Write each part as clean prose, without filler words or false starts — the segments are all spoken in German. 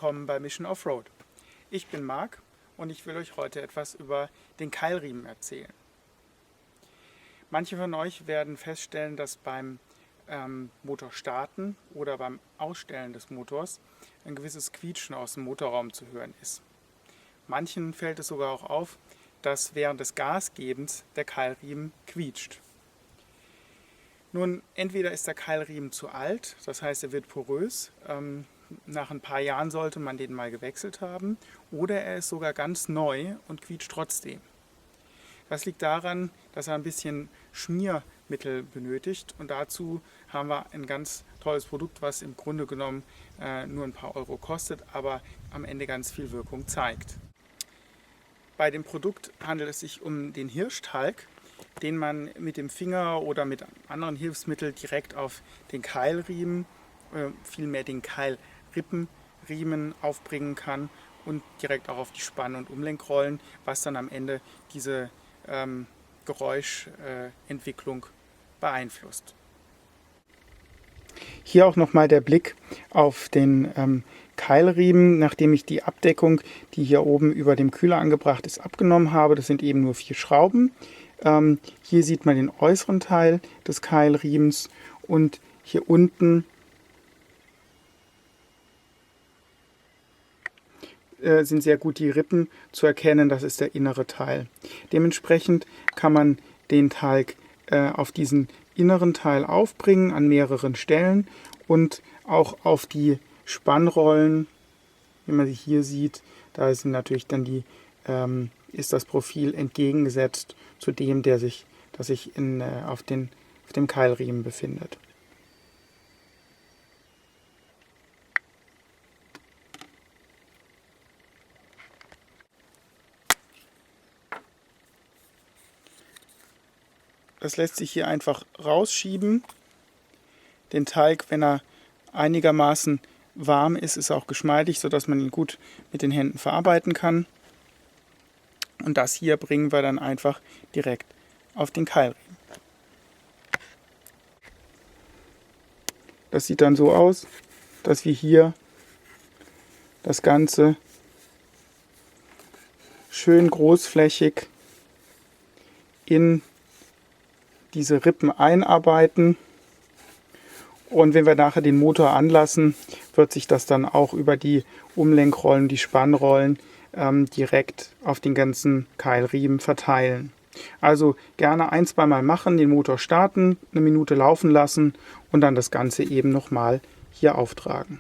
willkommen bei Mission Offroad. Ich bin Marc und ich will euch heute etwas über den Keilriemen erzählen. Manche von euch werden feststellen, dass beim Motor starten oder beim Ausstellen des Motors ein gewisses Quietschen aus dem Motorraum zu hören ist. Manchen fällt es sogar auch auf, dass während des Gasgebens der Keilriemen quietscht. Nun, entweder ist der Keilriemen zu alt, das heißt er wird porös, nach ein paar Jahren sollte man den mal gewechselt haben, oder er ist sogar ganz neu und quietscht trotzdem. Das liegt daran, dass er ein bisschen Schmiermittel benötigt und dazu haben wir ein ganz tolles Produkt, was im Grunde genommen nur ein paar Euro kostet, aber am Ende ganz viel Wirkung zeigt. Bei dem Produkt handelt es sich um den Hirschtalg, den man mit dem Finger oder mit anderen Hilfsmitteln direkt auf den Keilriemen, vielmehr den Keilrippenriemen aufbringen kann und direkt auch auf die Spann- und Umlenkrollen, was dann am Ende diese Geräuschentwicklung beeinflusst. Hier auch nochmal der Blick auf den Keilriemen, nachdem ich die Abdeckung, die hier oben über dem Kühler angebracht ist, abgenommen habe. Das sind eben nur 4 Schrauben. Hier sieht man den äußeren Teil des Keilriemens und hier unten sind sehr gut die Rippen zu erkennen, das ist der innere Teil. Dementsprechend kann man den Talg auf diesen inneren Teil aufbringen an mehreren Stellen und auch auf die Spannrollen, wie man sie hier sieht, da sind natürlich dann ist das Profil entgegengesetzt zu dem, das sich auf dem Keilriemen befindet. Das lässt sich hier einfach rausschieben. Den Talg, wenn er einigermaßen warm ist, ist er auch geschmeidig, sodass man ihn gut mit den Händen verarbeiten kann. Und das hier bringen wir dann einfach direkt auf den Keilriemen. Das sieht dann so aus, dass wir hier das Ganze schön großflächig in diese Rippen einarbeiten. Und wenn wir nachher den Motor anlassen, wird sich das dann auch über die Umlenkrollen, die Spannrollen direkt auf den ganzen Keilriemen verteilen. Also gerne 1-2 Mal machen, den Motor starten, 1 Minute laufen lassen und dann das Ganze eben nochmal hier auftragen.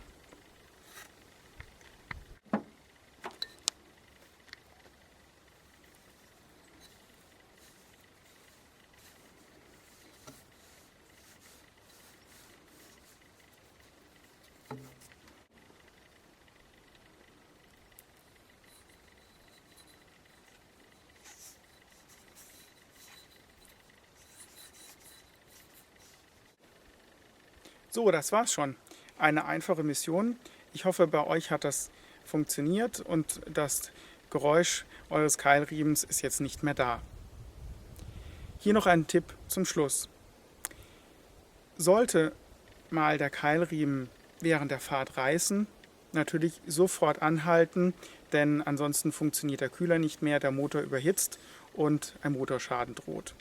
So, das war's schon. Eine einfache Mission. Ich hoffe, bei euch hat das funktioniert und das Geräusch eures Keilriemens ist jetzt nicht mehr da. Hier noch ein Tipp zum Schluss. Sollte mal der Keilriemen während der Fahrt reißen, natürlich sofort anhalten, denn ansonsten funktioniert der Kühler nicht mehr, der Motor überhitzt und ein Motorschaden droht.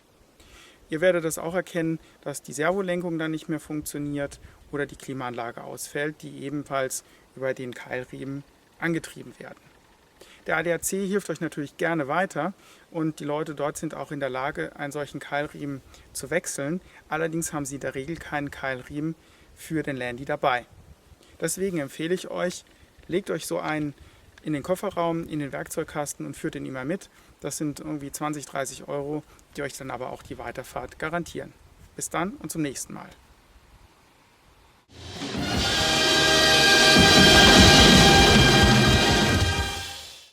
Ihr werdet das auch erkennen, dass die Servolenkung dann nicht mehr funktioniert oder die Klimaanlage ausfällt, die ebenfalls über den Keilriemen angetrieben werden. Der ADAC hilft euch natürlich gerne weiter und die Leute dort sind auch in der Lage, einen solchen Keilriemen zu wechseln. Allerdings haben sie in der Regel keinen Keilriemen für den Landy dabei. Deswegen empfehle ich euch, legt euch so einen in den Kofferraum, in den Werkzeugkasten und führt ihn immer mit. Das sind irgendwie 20, 30 Euro, die euch dann aber auch die Weiterfahrt garantieren. Bis dann und zum nächsten Mal.